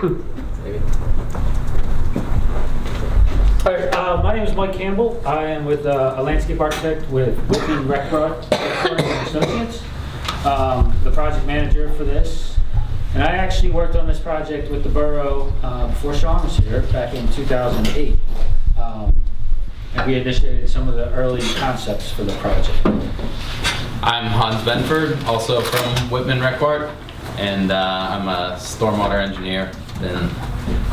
All right, my name is Mike Campbell. I am with a landscape architect with Whitman Recross Associates, the project manager for this. And I actually worked on this project with the borough before Sean was here back in 2008. And we initiated some of the early concepts for the project. I'm Hans Benford, also from Whitman Recart, and I'm a stormwater engineer. Been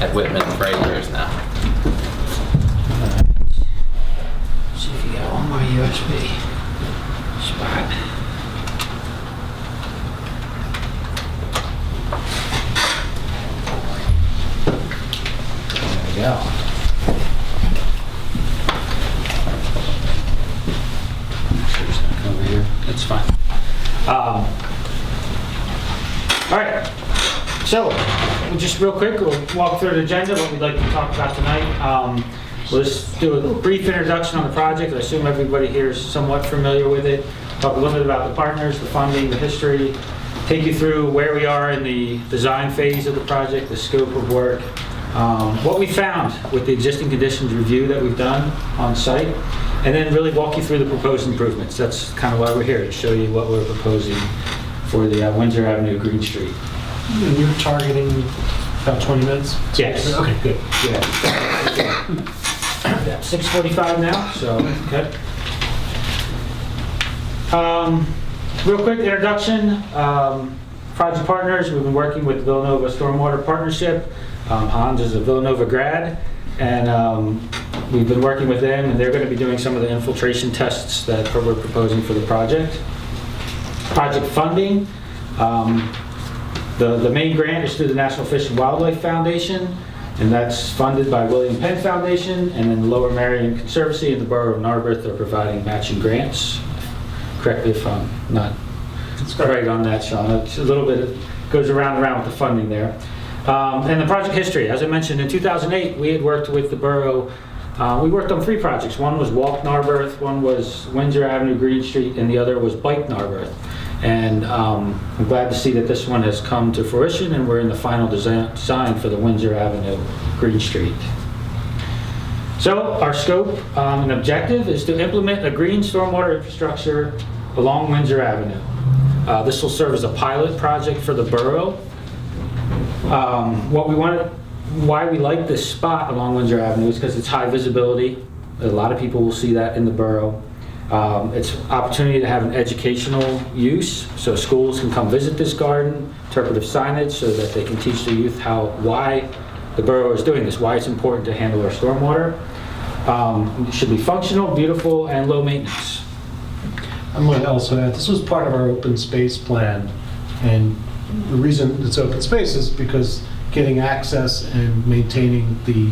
at Whitman for 8 years now. See if you got one more USB spot. There we go. Over here. That's fine. All right. So, just real quick, we'll walk through the agenda, what we'd like to talk about tonight. We'll just do a brief introduction on the project. I assume everybody here is somewhat familiar with it. Talk a little bit about the partners, the funding, the history. Take you through where we are in the design phase of the project, the scope of work, what we found with the existing conditions review that we've done on site, and then really walk you through the proposed improvements. That's kind of why we're here, to show you what we're proposing for the Windsor Avenue Green Street. And you're targeting about 20 minutes? Yes. Okay, good. Yeah, 6:45 now, so good. Real quick introduction. Project partners, we've been working with the Villanova Stormwater Partnership. Hans is a Villanova grad, and we've been working with them, and they're going to be doing some of the infiltration tests that we're proposing for the project. Project funding. The main grant is through the National Fish and Wildlife Foundation, and that's funded by William Penn Foundation, and then the Lower Merion Conservancy and the Borough of Narberth are providing matching grants. Correct me if I'm not right on that, Sean. It's a little bit, it goes around and around with the funding there. And the project history, as I mentioned, in 2008, we had worked with the borough. We worked on 3 projects. One was Walk Narberth, one was Windsor Avenue Green Street, and the other was Bike Narberth. And I'm glad to see that this one has come to fruition, and we're in the final design for the Windsor Avenue Green Street. So our scope and objective is to implement a green stormwater infrastructure along Windsor Avenue. This will serve as a pilot project for the borough. Why we like this spot along Windsor Avenue is because it's high visibility. A lot of people will see that in the borough. It's an opportunity to have an educational use, so schools can come visit this garden, interpretive signage, so that they can teach the youth why the borough is doing this, why it's important to handle our stormwater. It should be functional, beautiful, and low maintenance. I'm going to also add, this was part of our open space plan, and the reason it's open space is because getting access and maintaining the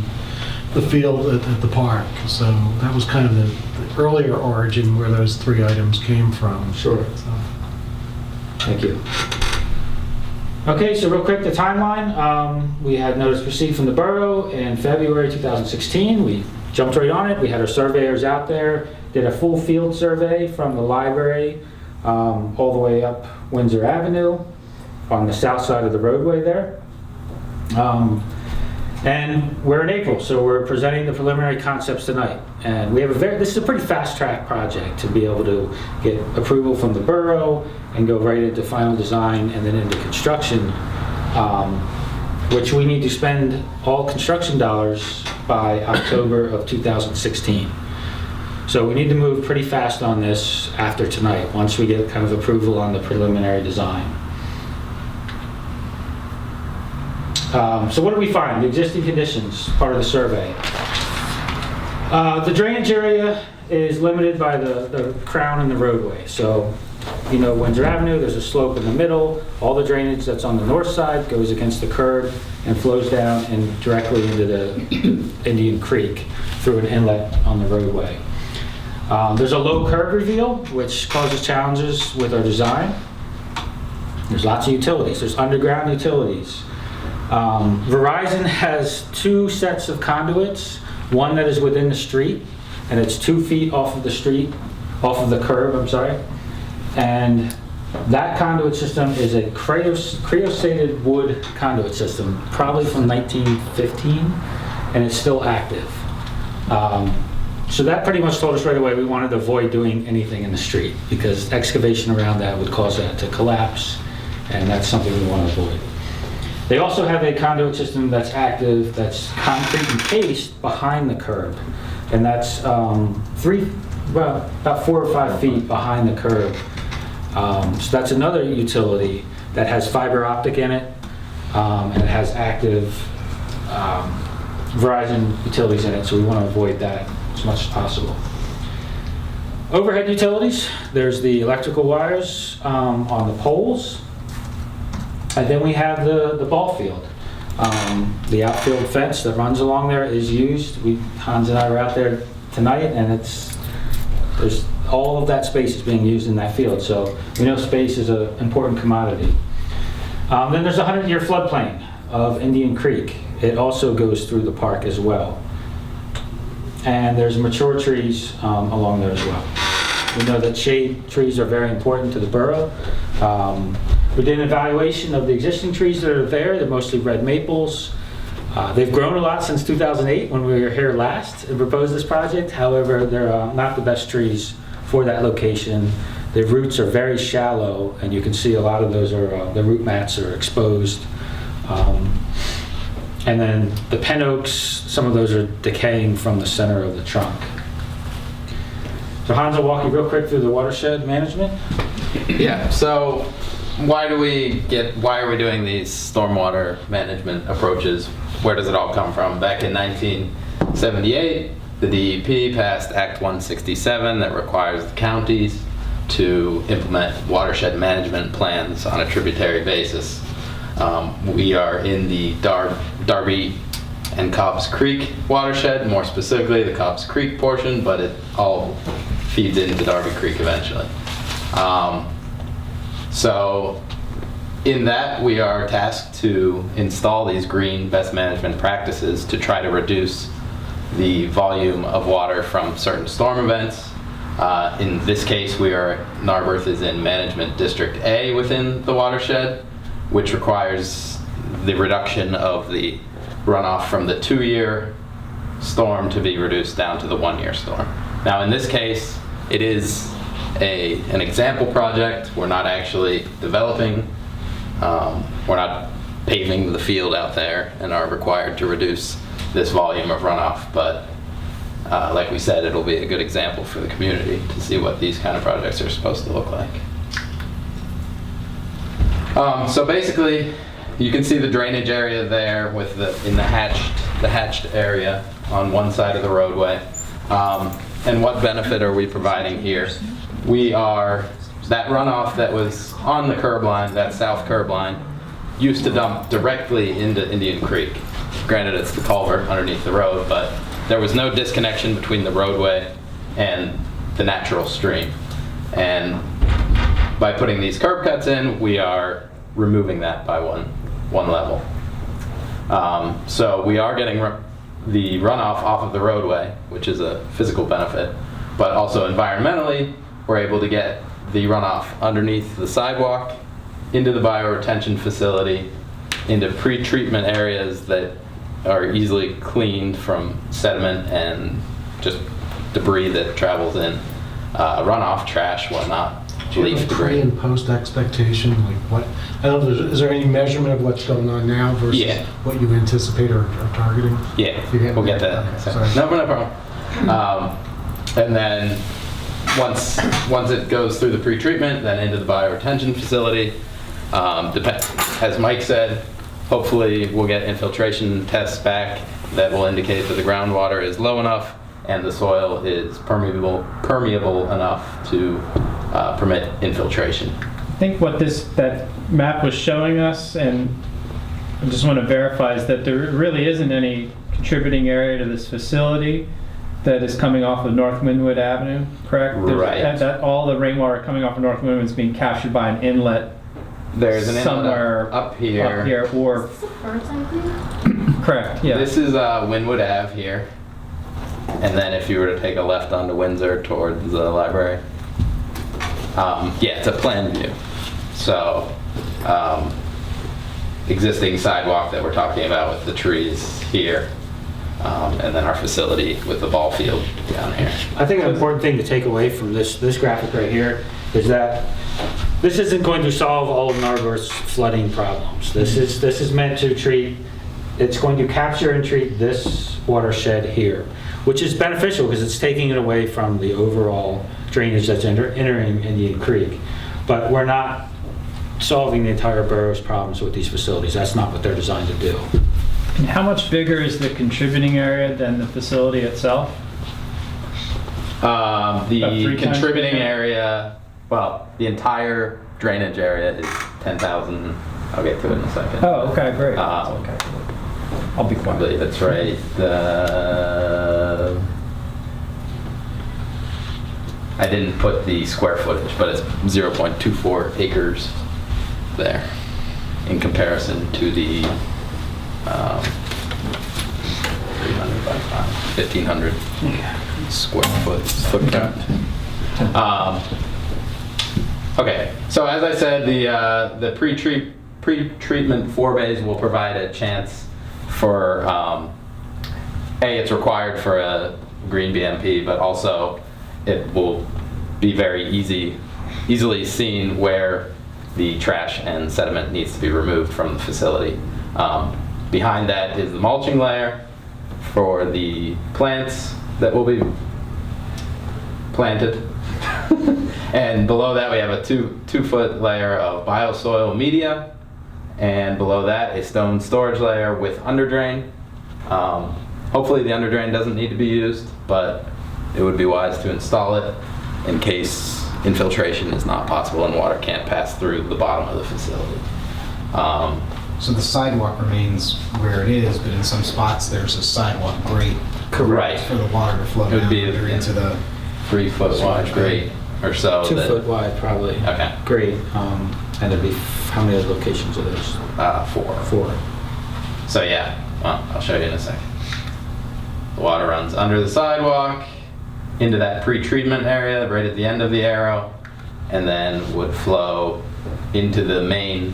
field at the park. So that was kind of the earlier origin where those 3 items came from. Sure. So. Thank you. Okay, so real quick, the timeline. We had notice received from the borough in February 2016. We jumped right on it. We had our surveyors out there, did a full field survey from the library all the way up Windsor Avenue on the south side of the roadway there. And we're in April, so we're presenting the preliminary concepts tonight. And we have this is a pretty fast track project to be able to get approval from the borough and go right into final design and then into construction, which we need to spend all construction dollars by October of 2016. So we need to move pretty fast on this after tonight, once we get kind of approval on the preliminary design. So what do we find? The existing conditions, part of the survey. The drainage area is limited by the crown and the roadway. So, you know, Windsor Avenue, there's a slope in the middle. All the drainage that's on the north side goes against the curb and flows down and directly into the Indian Creek through an inlet on the roadway. There's a low curb reveal, which causes challenges with our design. There's lots of utilities. There's underground utilities. Verizon has 2 sets of conduits, one that is within the street, and it's 2 feet off of the street, off of the curb, I'm sorry. And That conduit system is a creosoted wood conduit system, probably from 1915, and it's still active. So that pretty much told us right away we wanted to avoid doing anything in the street because excavation around that would cause that to collapse, and that's something we want to avoid. They also have a conduit system that's active, that's concrete encased behind the curb, and that's about 4 or 5 feet behind the curb. So that's another utility that has fiber optic in it, and it has active Verizon utilities in it, so we want to avoid that as much as possible. Overhead utilities, there's the electrical wires on the poles, and then we have the ball field. The outfield fence that runs along there is used. Hans and I were out there tonight, and there's all of that space is being used in that field, so we know space is an important commodity. Then there's a 100-year floodplain of Indian Creek. It also goes through the park as well. And there's mature trees along there as well. We know that shade trees are very important to the borough. We did an evaluation of the existing trees that are there. They're mostly red maples. They've grown a lot since 2008 when we were here last and proposed this project. However, they're not the best trees for that location. Their roots are very shallow, and you can see a lot of those are, the root mats are exposed. And then the pin oaks, some of those are decaying from the center of the trunk. So Hans will walk you real quick through the watershed management. Yeah, so why are we doing these stormwater management approaches? Where does it all come from? Back in 1978, the DEP passed Act 167 that requires the counties to implement watershed management plans on a tributary basis. We are in the Darby-Cobbs Creek watershed, more specifically the Cobbs Creek portion, but it all feeds into Darby Creek eventually. So in that, we are tasked to install these green best management practices to try to reduce the volume of water from certain storm events. In this case, Narberth is in Management District A within the watershed, which requires the reduction of the runoff from the 2-year storm to be reduced down to the 1-year storm. Now in this case, it is an example project. We're not actually developing, we're not paving the field out there and are required to reduce this volume of runoff, but like we said, it'll be a good example for the community to see what these kind of projects are supposed to look like. So basically, you can see the drainage area there with the hatched area on one side of the roadway. And what benefit are we providing here? That runoff that was on the curb line, that south curb line, used to dump directly into Indian Creek. Granted, it's the culvert underneath the road, but there was no disconnection between the roadway and the natural stream. And by putting these curb cuts in, we are removing that by one level. So we are getting the runoff off of the roadway, which is a physical benefit, but also environmentally, we're able to get the runoff underneath the sidewalk, into the bioretention facility, into pre-treatment areas that are easily cleaned from sediment and just debris that travels in, runoff, trash, whatnot. Do you have a pre and post expectation? Like what? I don't know. Is there any measurement of what's going on now versus what you anticipate or targeting? Yeah, we'll get that. Okay, No problem. And then once it goes through the pre-treatment, then into the bioretention facility. As Mike said, hopefully we'll get infiltration tests back that will indicate that the groundwater is low enough and the soil is permeable enough to permit infiltration. I think what that map was showing us, and I just want to verify, is that there really isn't any contributing area to this facility that is coming off of North Windwood Avenue, correct? Right. That all the rainwater coming off of North Windwood is being captured by an inlet. There's an somewhere inlet up here. Or Is this the first idea? correct, yeah. This is Windwood Ave here. And then if you were to take a left onto Windsor towards the library. Yeah, it's a plan view. So, existing sidewalk that we're talking about with the trees here, and then our facility with the ball field down here. I think an important thing to take away from this graphic right here is that this isn't going to solve all of Narberth's flooding problems. This is meant to treat, it's going to capture and treat this watershed here, which is beneficial because it's taking it away from the overall drainage that's entering Indian Creek. But we're not solving the entire borough's problems with these facilities. That's not what they're designed to do. And how much bigger is the contributing area than the facility itself? The 3 times contributing bigger? area, well, the entire drainage area is 10,000. I'll get to it in a second. Oh, okay, great. Okay. I'll be I quiet. believe that's right. I didn't put the square footage, but it's 0.24 acres there in comparison to the 300 by 1,500 square footprint. Okay, so as I said, the pre-treatment forebays will provide a chance for, it's required for a green BMP, but also it will be very easily seen where the trash and sediment needs to be removed from the facility. Behind that is the mulching layer for the plants that will be planted. And below that we have a 2-foot layer of biosoil media, and below that a stone storage layer with underdrain. Hopefully the underdrain doesn't need to be used, but it would be wise to install it in case infiltration is not possible and water can't pass through the bottom of the facility. So the sidewalk remains where it is, but in some spots there's a sidewalk grate Right. for the water to flow It would down be into the... 3-foot wide grate or so. 2 that- foot wide, probably. Okay. Great. And it'd be, how many other locations are those? 4. 4. So yeah, well, I'll show you in a second. The water runs under the sidewalk into that pre-treatment area right at the end of the arrow, and then would flow into the main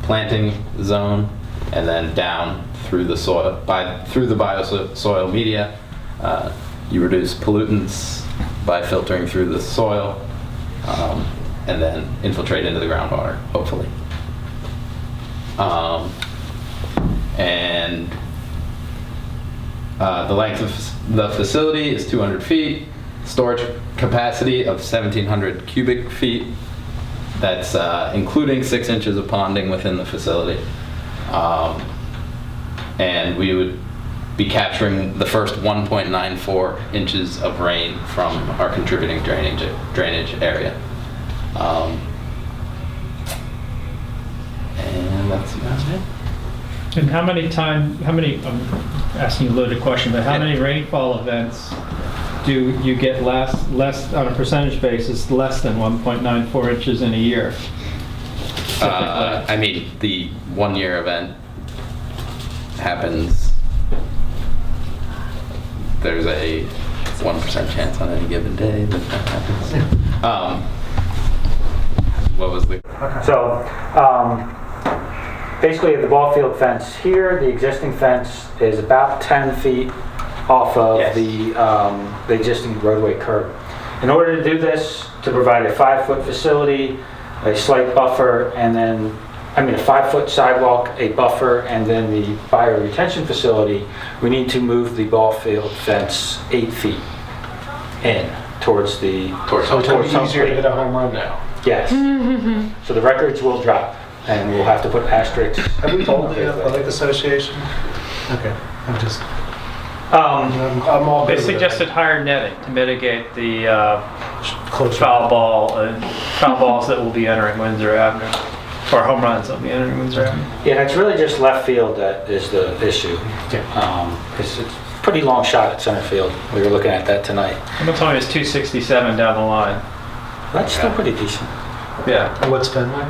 planting zone, and then down through the soil, through the biosol media. You reduce pollutants by filtering through the soil, and then infiltrate into the groundwater, hopefully. And the length of the facility is 200 feet, storage capacity of 1,700 cubic feet. That's including 6 inches of ponding within the facility. And we would be capturing the first 1.94 inches of rain from our contributing drainage area. And that's about it. And how many, I'm asking you a loaded question, but how many rainfall events do you get less on a percentage basis, less than 1.94 inches in a year? I mean, the 1-year event happens, there's a 1% chance on any given day that happens. What was the... So, basically the ball field fence here, the existing fence is about 10 feet off of Yes. the existing roadway curb. In order to do this, to provide a 5-foot facility, a slight buffer, and then, a 5-foot sidewalk, a buffer, and then the bioretention facility, we need to move the ball field fence 8 feet in towards the... Towards home It's home easier to plate. hit a home run now. Yes. So the records will drop, and we'll have to put asterisks. Have we told the Athletic Association? Okay, I'm all They good with it. suggested higher netting to mitigate the Closer. foul balls that will be entering Windsor Avenue, or home runs that will be entering Windsor Avenue. Yeah, it's really just left field that is the issue. Because it's a pretty long shot at center field. We were looking at that tonight. I'm gonna tell you it's 267 down the line. That's still pretty decent. Yeah. And what's Fenway?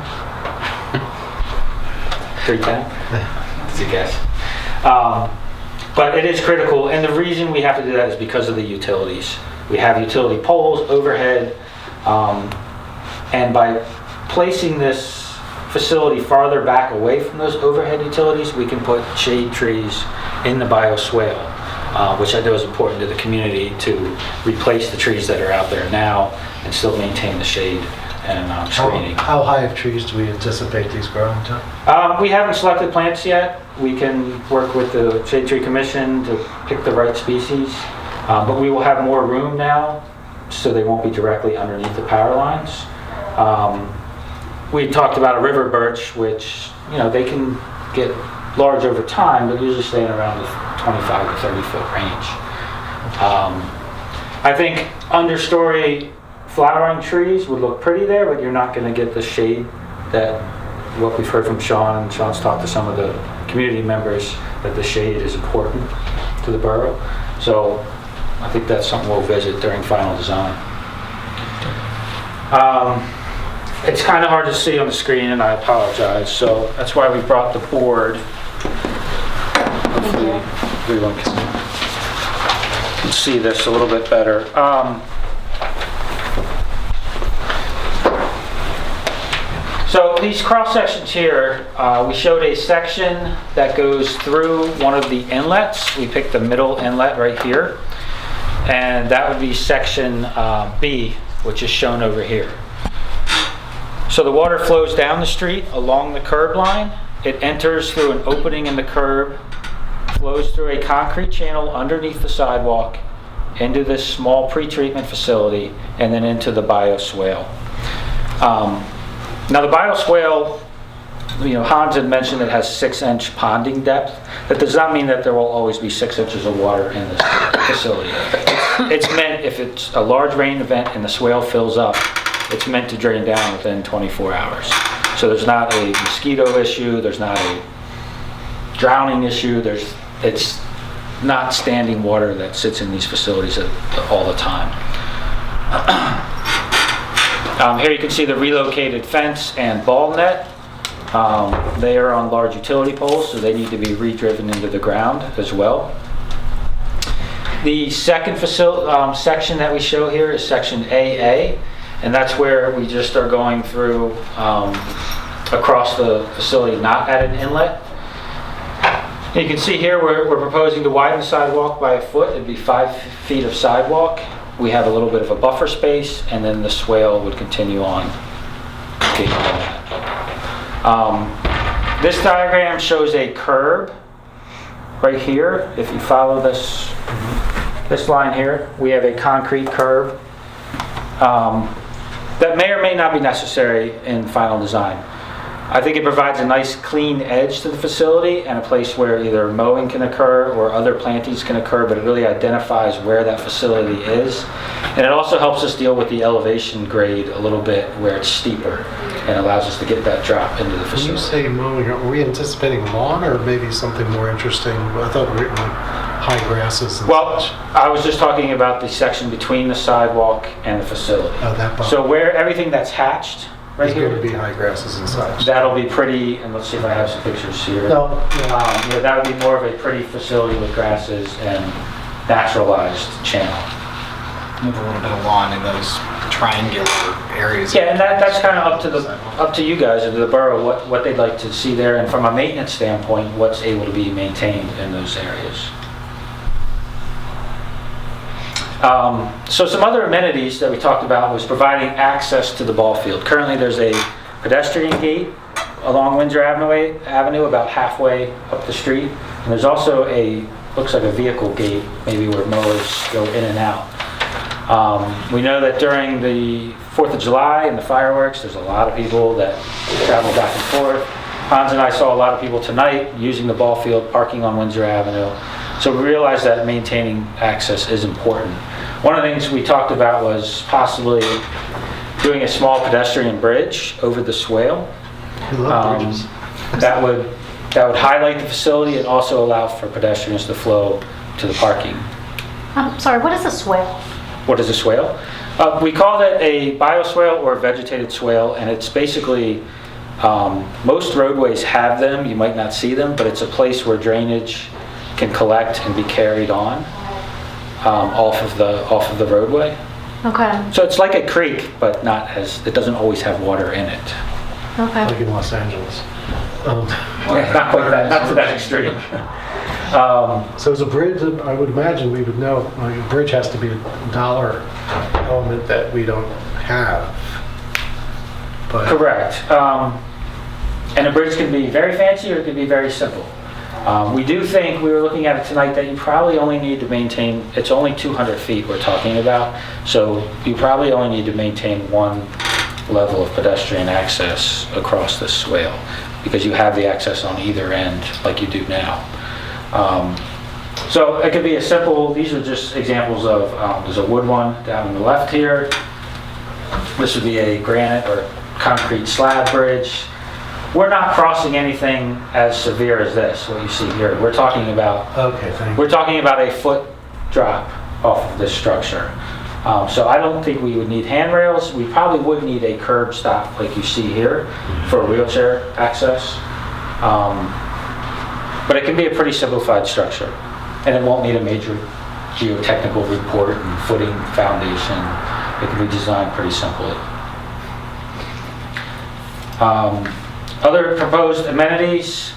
310? That's a guess. But it is critical, and the reason we have to do that is because of the utilities. We have utility poles overhead, and by placing this facility farther back away from those overhead utilities, we can put shade trees in the bioswale, which I know is important to the community to replace the trees that are out there now and still maintain the shade and screening. How high of trees do we anticipate these growing to? We haven't selected plants yet. We can work with the Shade Tree Commission to pick the right species, but we will have more room now, so they won't be directly underneath the power lines. We talked about a river birch, which, you know, they can get large over time, but usually staying around the 25 to 30 foot range. I think understory flowering trees would look pretty there, but you're not going to get the shade that what we've heard from Sean, and Sean's talked to some of the community members that the shade is important to the borough. So I think that's something we'll visit during final design. It's kind of hard to see on the screen, and I apologize. So that's why we brought the board. Hopefully everyone can see this a little bit better. So these cross sections here, we showed a section that goes through one of the inlets. We picked the middle inlet right here, and that would be section B, which is shown over here. So the water flows down the street along the curb line. It enters through an opening in the curb, flows through a concrete channel underneath the sidewalk, into this small pretreatment facility, and then into the bioswale. Now the bioswale, you know, Hans had mentioned it has 6-inch ponding depth. That does not mean that there will always be 6 inches of water in this facility. It's meant if it's a large rain event and the swale fills up, it's meant to drain down within 24 hours. So there's not a mosquito issue, there's not a drowning issue, it's not standing water that sits in these facilities all the time. Here you can see the relocated fence and ball net. They are on large utility poles, so they need to be re-driven into the ground as well. The second section that we show here is section AA, and that's where we just are going through across the facility, not at an inlet. You can see here we're proposing to widen the sidewalk by a foot. It'd be 5 feet of sidewalk. We have a little bit of a buffer space, and then the swale would continue on. This diagram shows a curb right here. If you follow this line here, we have a concrete curb that may or may not be necessary in final design. I think it provides a nice clean edge to the facility and a place where either mowing can occur or other plantings can occur, but it really identifies where that facility is. And it also helps us deal with the elevation grade a little bit where it's steeper and allows us to get that drop into the When facility. you say mowing, are we anticipating lawn or maybe something more interesting? I thought we were like high grasses and Well, such. I was just talking about the section between the sidewalk and the facility. Oh, that part. So where everything that's hatched right There's going to here, be high grasses and such. that'll be pretty, and let's see if I have some pictures here. No, yeah. Yeah, that would be more of a pretty facility with grasses and naturalized channel. With a little bit of lawn in those triangular areas. Yeah, and that's kind of up to you guys and to the borough what they'd like to see there, and from a maintenance standpoint, what's able to be maintained in those areas. So some other amenities that we talked about was providing access to the ball field. Currently, there's a pedestrian gate along Windsor Avenue about halfway up the street, and there's also looks like a vehicle gate, maybe where mowers go in and out. We know that during the 4th of July and the fireworks, there's a lot of people that travel back and forth. Hans and I saw a lot of people tonight using the ball field, parking on Windsor Avenue. So we realized that maintaining access is important. One of the things we talked about was possibly doing a small pedestrian bridge over the swale. We love bridges. That would highlight the facility and also allow for pedestrians to flow to the parking. I'm sorry, what is a swale? What is a swale? We call that a bioswale or a vegetated swale, and it's basically, most roadways have them. You might not see them, but it's a place where drainage can collect and be carried on off of the roadway. Okay, So it's like a creek, but not as, it doesn't always have water in it. okay. Like in Los Angeles. Yeah, not quite that, not to that extreme. So as a bridge, I would imagine we would know, like, a bridge has to be a dollar element that we don't have. But Correct. And a bridge can be very fancy or it can be very simple. We do think, we were looking at it tonight, that you probably only need to maintain, it's only 200 feet we're talking about, so you probably only need to maintain one level of pedestrian access across this swale, because you have the access on either end like you do now. So it could be a simple, these are just examples of, there's a wood one down on the left here. This would be a granite or concrete slab bridge. We're not crossing anything as severe as this, what you see here. We're talking about, okay, thank you. we're talking about a foot drop off of this structure. So I don't think we would need handrails. We probably would need a curb stop like you see here for wheelchair access. But it can be a pretty simplified structure, and it won't need a major geotechnical report and footing foundation. It can be designed pretty simply. Other proposed amenities,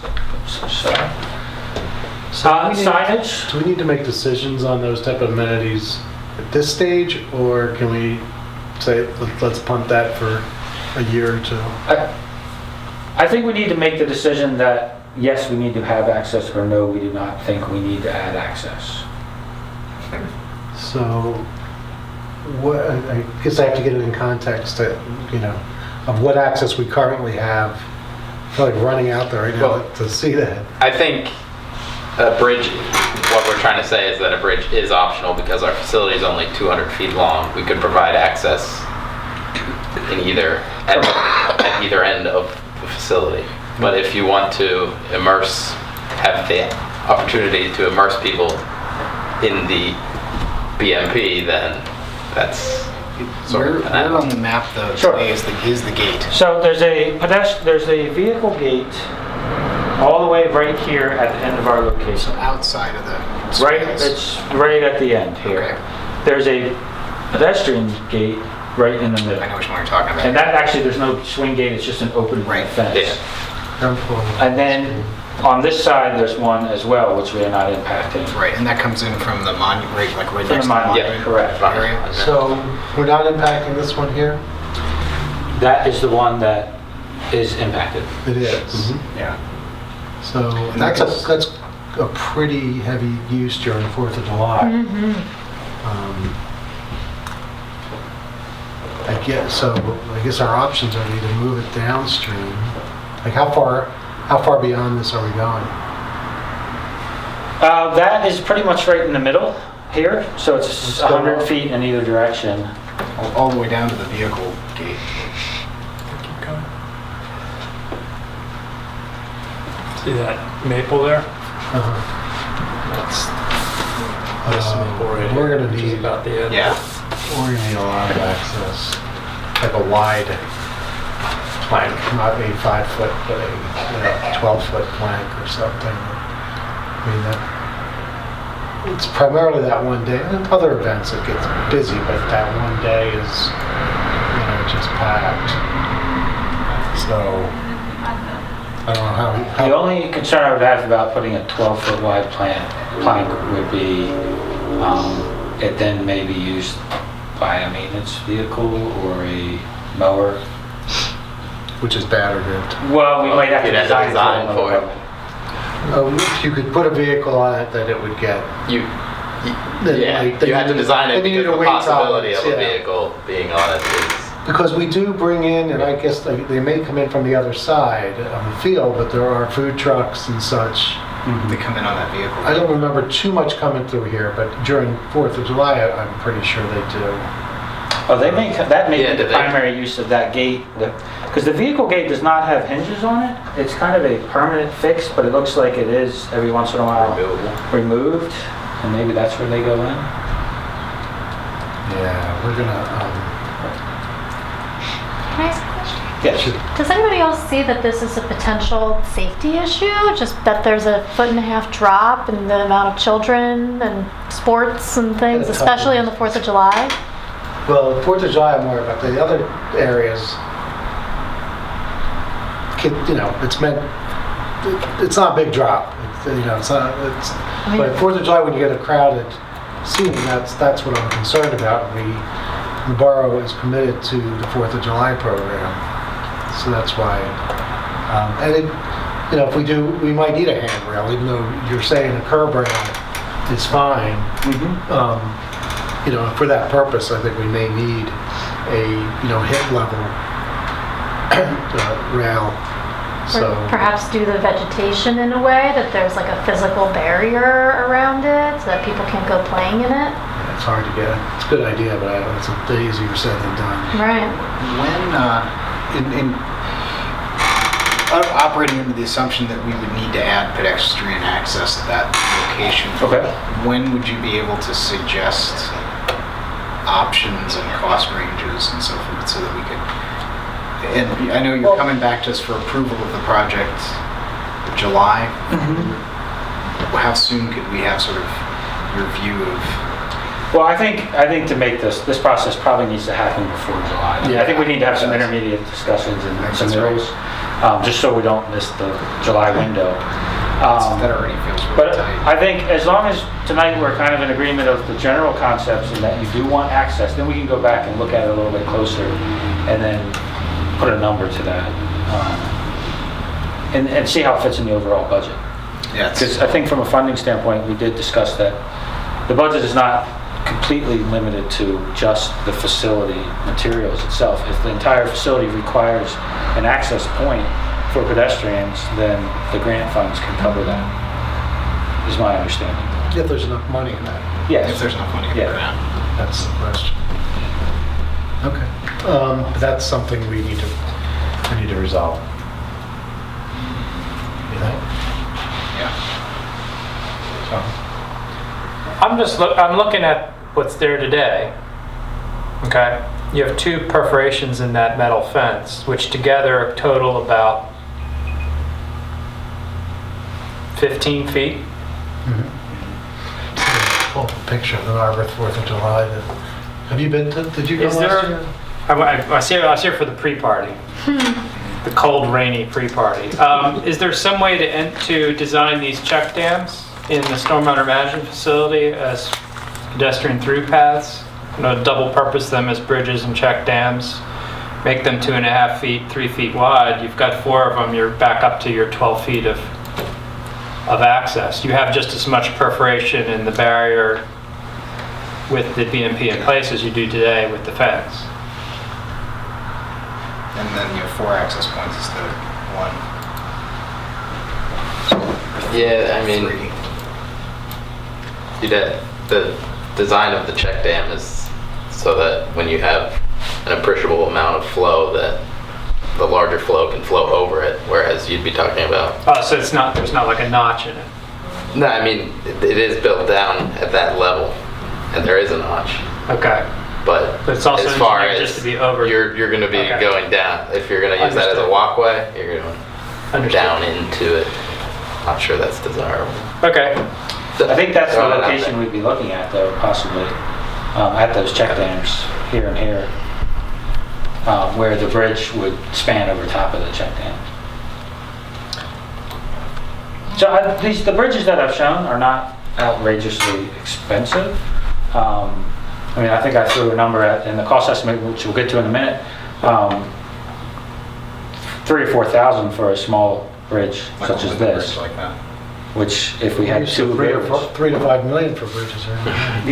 signage. Do we need to make decisions on those type of amenities at this stage, or can we say, let's punt that for a year or two? I think we need to make the decision that yes, we need to have access, or no, we do not think we need to add access. So, what, I guess I have to get it in context that, of what access we currently have. I feel like running out there right now to see that. I think a bridge, what we're trying to say is that a bridge is optional because our facility is only 200 feet long. We could provide access at either end of the facility. But if you want to have the opportunity to immerse people in the BMP, then that's sort of Where on the map though Sure. is the gate? So there's a vehicle gate all the way right here at the end of our location. Outside of the Right, swales. it's right at the end here. Okay. There's a pedestrian gate right in the I middle. know which one you're talking about. And that actually, there's no swing gate, it's just an open Right. fence. Yeah. And then on this side, there's one as well, which we are not impacting. Right, and that comes in from the monument, right From next the to the monument, monument. correct. area. So, we're not impacting this one here? That is the one that is impacted. It is. Yeah. So, And that's that's- that's a pretty heavy use during 4th of July. I guess our options are to either move it downstream. Like how far beyond this are we going? That is pretty much right in the middle here, so it's Let's go 100 up. feet in either direction. All the way down to the vehicle gate. See that maple there? That's, This maple right we're here, gonna which is need, about the end. Yeah. we're gonna need a lot of access. Like a wide plank, not a 5-foot, but a 12-foot plank or something. I mean, it's primarily that one day. And other events it gets busy, but that one day is, just packed. So, I don't know how. The only concern I would have about putting a 12-foot wide plank would be it then may be used by a maintenance vehicle or a mower. Which is bad or good. Well, we might have to You'd have to design design for for it. If you could put a vehicle on it, that it would get. You Then you have to design it then you because need the a weight possibility of tolerance, a yeah. vehicle being on it is. Because we do bring in, and I guess they may come in from the other side of the field, but there are food trucks and such. They come in on that vehicle. I don't remember too much coming through here, but during 4th of July, I'm pretty sure they do. Oh, that may Yeah, be do the they- primary use of that gate. Because the vehicle gate does not have hinges on it. It's kind of a permanent fix, but it looks like it is every once in a while removed. And maybe that's where they go in. Yeah, we're gonna, Can I ask a question? Yes. Does anybody else see that this is a potential safety issue? Just that there's a 1.5-foot drop in the amount of children and sports and things, Yeah, especially on the 4th of July? Well, 4th of July, I'm worried about the other areas. It's not a big drop. It's not, but 4th of July, when you get a crowded scene, that's what I'm concerned about. The borough is committed to the 4th of July program. So that's why, if we do, we might need a handrail, even though you're saying a curb rail is fine. For that purpose, I think we may need a, hip level rail. So Or perhaps do the vegetation in a way that there's like a physical barrier around it so that people can't go playing in it. it's hard to get. It's a good idea, but it's a bit easier said than done. Right. When, operating under the assumption that we would need to add pedestrian access to that location, Okay. when would you be able to suggest options and cost ranges and so forth so that we could, and I know you're coming back to us for approval of the project July. How soon could we have sort of your view of? Well, I think to make this process probably needs to happen before July. Yeah. I think we need to have some intermediate discussions and some middles, just so we don't miss the July window. That already feels really But tight. I think as long as tonight we're kind of in agreement of the general concepts and that you do want access, then we can go back and look at it a little bit closer and then put a number to that and see how it fits in the overall budget. Yeah, Because I think from a funding standpoint, we did discuss that the budget is not completely limited to just the facility materials itself. If the entire facility requires an access point for pedestrians, then the grant funds can cover that, is my understanding. If there's enough money in that, Yes. if there's enough money in the grant. that's the question. Okay. But that's something we need to resolve. You think? Yeah. So, I'm looking at what's there today. Okay, you have 2 perforations in that metal fence, which together total about 15 feet. pull up a picture of the Narberth 4th of July. Have you been to, did you go Is last there? year? I was here for the pre-party, the cold, rainy pre-party. Is there some way to design these check dams in the stormwater management facility as pedestrian through paths? Double purpose them as bridges and check dams, make them 2.5 feet, 3 feet wide. You've got 4 of them. You're back up to your 12 feet of access. You have just as much perforation in the barrier with the BMP in place as you do today with the fence. And then you have 4 access points instead of 1. Yeah, I mean, 3. the design of the check dam is so that when you have an appreciable amount of flow, that the larger flow can flow over it, whereas you'd be talking about. Oh, so there's not like a notch in it. No, I mean, it is built down at that level, and there is a notch. Okay. But But it's also as far engineered as just to be over. you're going to be Okay. going down. If you're going to use that as a Understood. walkway, you're going Understood. down into it. Not sure that's desirable. Okay. I think that's the Throwing it out location there. we'd be looking at, though, possibly, at those check dams here and here, where the bridge would span over top of the check dam. So the bridges that I've shown are not outrageously expensive. I mean, I think I threw a number in the cost estimate, which we'll get to in a minute, 3,000 or 4,000 for a small bridge Like such a as little this. bridge like that. Which, if we had 2 rivers. 3 to 5 million for bridges, right?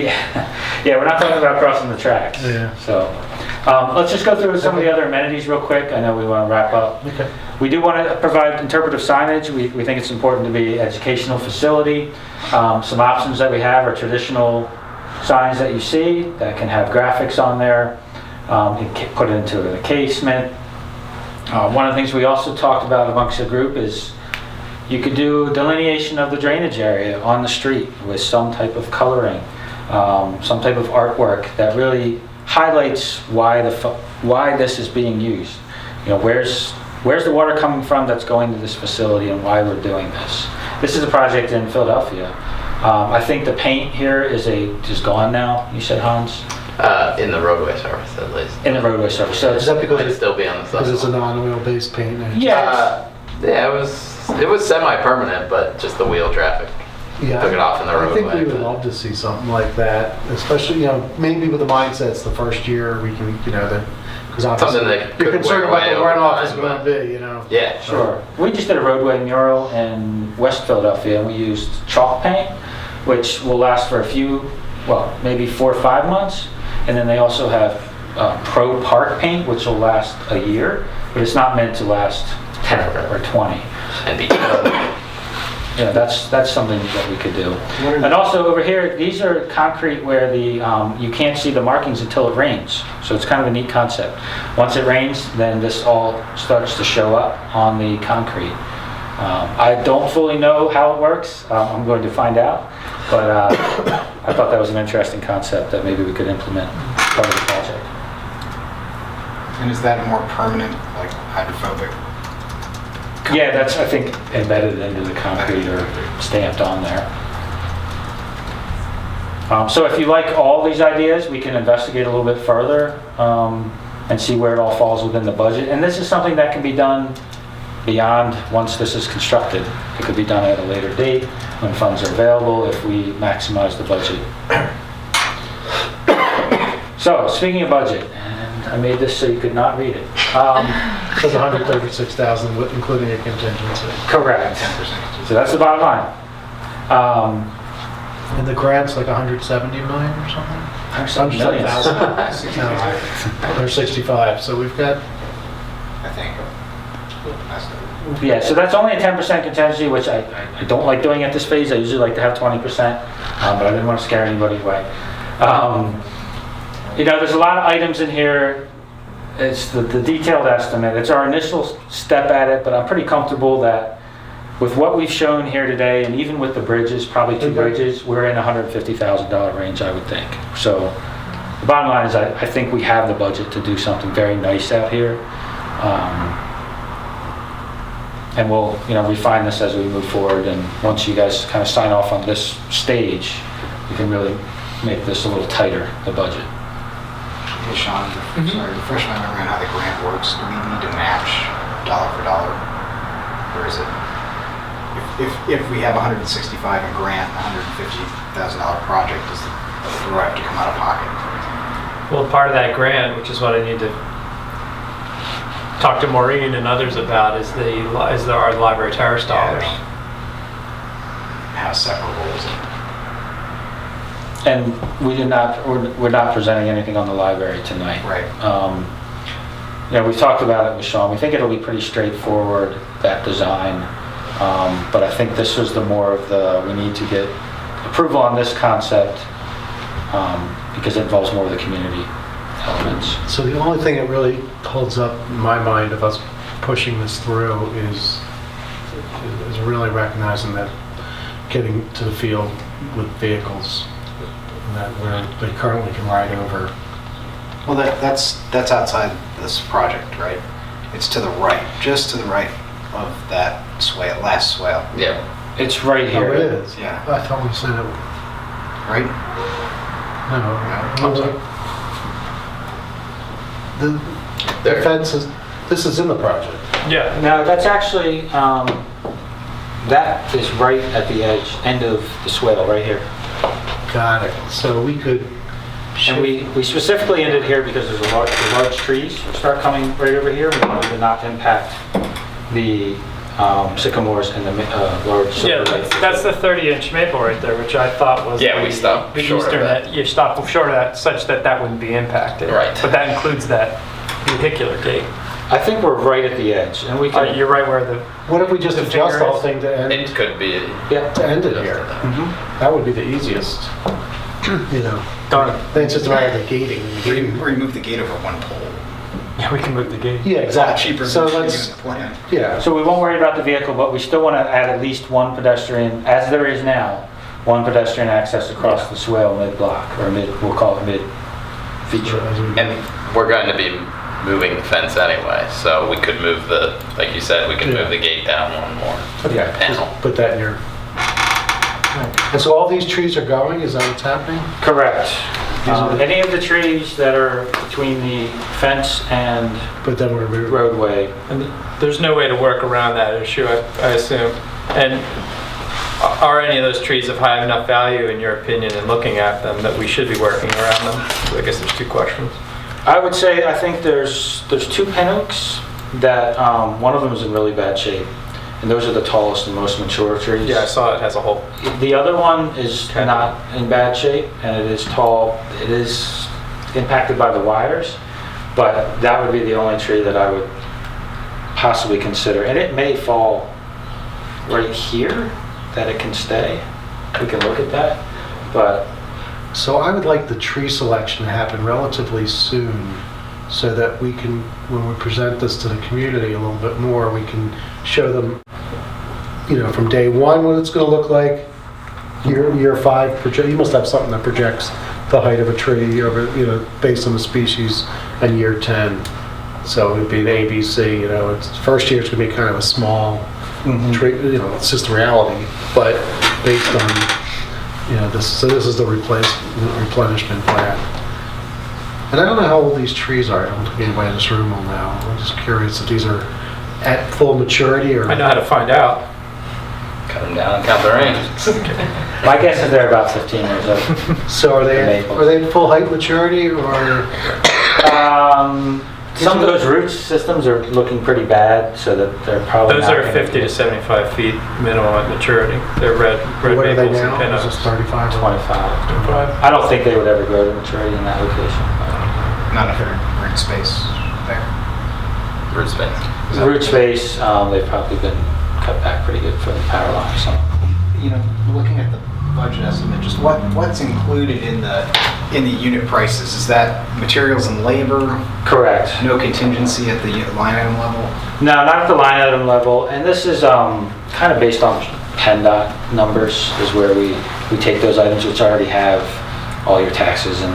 Yeah, we're not talking about crossing the tracks. Yeah. So, let's just go through some of the other amenities real quick. I know we want to wrap up. Okay. We do want to provide interpretive signage. We think it's important to be an educational facility. Some options that we have are traditional signs that you see that can have graphics on there. You can put it into the casement. One of the things we also talked about amongst the group is you could do delineation of the drainage area on the street with some type of coloring, some type of artwork that really highlights why this is being used. Where's the water coming from that's going to this facility and why we're doing this. This is a project in Philadelphia. I think the paint here is gone now, you said, Hans? In the roadway surface, at least. In the roadway surface. So Is that because Might still be on the because it's a sidewalk. non-oil-based paint? and- yeah, Yeah, it was semi-permanent, but just the wheel traffic Yeah, took it off in the I think roadway. we would but- love to see something like that, especially, maybe with the mindsets the first year we can, because obviously Something that you're could concerned wear about the away over runoff is time, going to but- be, Yeah, sure. We just did a roadway mural in West Philadelphia, and we used chalk paint, which will last for a few, well, maybe 4 or 5 months. And then they also have Pro Park paint, which will last a year, but it's not meant to last 10 or 20. and be. That's something that we could do. And also over here, these are concrete where you can't see the markings until it rains. So it's kind of a neat concept. Once it rains, then this all starts to show up on the concrete. I don't fully know how it works. I'm going to find out. But I thought that was an interesting concept that maybe we could implement part of the project. And is that more permanent, like hydrophobic? Yeah, that's, I think, embedded into the concrete or stamped on there. So if you like all these ideas, we can investigate a little bit further and see where it all falls within the budget. And this is something that can be done beyond once this is constructed. It could be done at a later date when funds are available if we maximize the budget. So speaking of budget, and I made this so you could not read it. It says 136,000, including a contingency. Correct. 10%. So that's the bottom line. And the grant's like 170 million or something? Millions. 170,000. No, or 65, so we've got, I think. Yeah, so that's only a 10% contingency, which I don't like doing at this phase. I usually like to have 20%, but I didn't want to scare anybody away. There's a lot of items in here. It's the detailed estimate. It's our initial step at it, but I'm pretty comfortable that with what we've shown here today, and even with the bridges, probably 2 bridges, we're in $150,000 range, I would think. So the bottom line is I think we have the budget to do something very nice out here. And we'll, refine this as we move forward. And once you guys kind of sign off on this stage, we can really make this a little tighter, the budget. Hey, Sean, sorry, refresh my memory on how the grant works. Do we need to match dollar for dollar? Or is it, if we have 165 in grant, $150,000 project, do I have to come out of pocket? Well, part of that grant, which is what I need to talk to Maureen and others about, is our library terrace dollars. How separable is it? And we're not presenting anything on the library tonight. Right. We've talked about it with Sean. We think it'll be pretty straightforward, that design. But I think this was the more of we need to get approval on this concept because it involves more of the community elements. so the only thing that really holds up in my mind of us pushing this through is really recognizing that getting to the field with vehicles that where they currently can ride over. Well, that's outside this project, right? It's to the right, just to the right of that swale, last swale, Yeah. It's right Oh, here. it is? Yeah. I thought we said it, right? no. I'm sorry. The There. fence is, this is in the project. Yeah. No, that's actually, that is right at the end of the swale, right here. Got it. So we could, And we specifically ended here because there's the large trees start coming right over here. We wanted to not impact the sycamores and the large. Yeah, that's the 30-inch maple right there, which I thought was Yeah, we stopped the short of eastern that. You stopped short of that, such that that wouldn't be impacted. Right. But that includes that vehicular gate. I think we're right at the edge, and we can. You're right where the what if we just The adjust the finger whole is- thing to It end, could be. Yeah. to end it here? That would be the easiest, darn. Then it's just a matter of the gating. Or you move the gate over one pole. Yeah, we can move the gate. Yeah, exactly. Cheaper So than let's, using the plan. yeah. So we won't worry about the vehicle, but we still want to add at least one pedestrian, as there is now, one pedestrian access across the swale mid-block, or we'll call it mid-feature. And we're going to be moving the fence anyway, so we could move like you said, we could Yeah. move the gate down one more Okay, panel. just put that in your. And so all these trees are going, is that what's happening? Correct. Any of the trees that are between the fence and But then we're moving. roadway. And there's no way to work around that issue, I assume. And are any of those trees of high enough value, in your opinion, in looking at them, that we should be working around them? So I guess there's two questions. I would say, I think there's two pin oaks that, one of them is in really bad shape. And those are the tallest and most mature trees. Yeah, I saw it has a whole. The other one is not in bad shape, and it is tall. It is impacted by the wires, but that would be the only tree that I would possibly consider. And it may fall right here, that it can stay. We can look at that, but So I would like the tree selection to happen relatively soon so that we can, when we present this to the community a little bit more, we can show them, from day one what it's going to look like. Year 5, you must have something that projects the height of a tree over, based on the species, and year 10. So it'd be an ABC, it's first year it's going to be kind of a small tree, it's just the reality, but based on this is the replenishment plan. And I don't know how old these trees are. I don't think anybody in this room will know. I'm just curious if these are at full maturity or. I know how to find out. Cut them down and count the range. my guess is they're about 15 years old. So are they full height maturity or? Some of those root systems are looking pretty bad, so that they're probably Those not are gonna 50 to 75 feet minimum at maturity. They're red What are they maples and now? pin Is this oaks. 35? 25. I don't think they would ever grow to maturity in that location. Not if they're root space there. Root space. Root space, they've probably been cut back pretty good for the power line or something. Looking at the budget estimate, just what's included in the unit prices? Is that materials and labor? Correct. No contingency at the line item level? No, not at the line item level, and this is kind of based on PennDOT numbers, is where we take those items which already have all your taxes and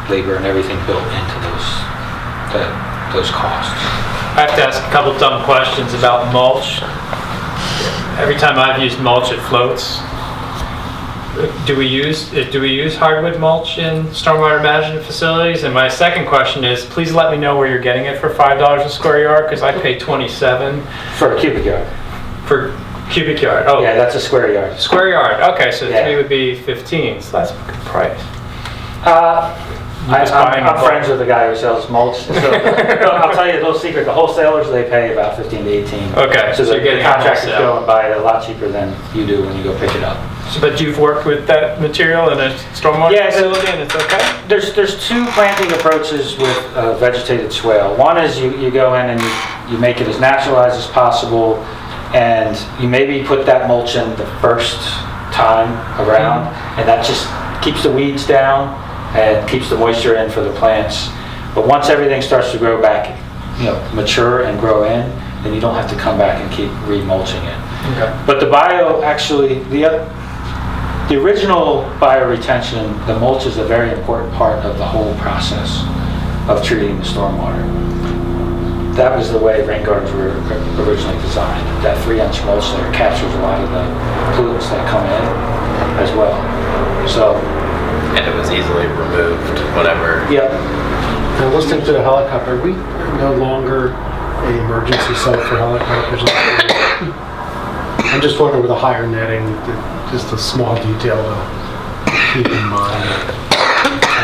labor and everything built into those costs. I have to ask a couple dumb questions about mulch. Every time I've used mulch, it floats. Do we use hardwood mulch in stormwater management facilities? And my second question is, please let me know where you're getting it for $5 a square yard, because I pay 27 For a cubic yard. per cubic yard. Oh, Yeah, that's a square yard. square yard. Okay, so Yeah. 3 would be 15. So that's a good price. I'm friends with the guy who sells mulch. So, I'll tell you a little secret. The wholesalers, they pay about 15 to 18. Okay, So so you're the getting a contractors wholesale. go and buy it a lot cheaper than you do when you go pick it up. But you've worked with that material in a stormwater Yeah, facility, and it's okay? There's two planting approaches with vegetated swale. One is you go in and you make it as naturalized as possible, and you maybe put that mulch in the first time around, and that just keeps the weeds down and keeps the moisture in for the plants. But once everything starts to grow back, mature and grow in, then you don't have to come back and keep re-mulching it. Okay. But the original bioretention, the mulch is a very important part of the whole process of treating the stormwater. That was the way rain gardens were originally designed. That 3-inch mulch layer captures a lot of the pollutants that come in as well. So, And it was easily removed, whatever. yeah. Now listening to the helicopter, we are no longer an emergency site for helicopters. I'm just wondering with the higher netting, just a small detail to keep in mind.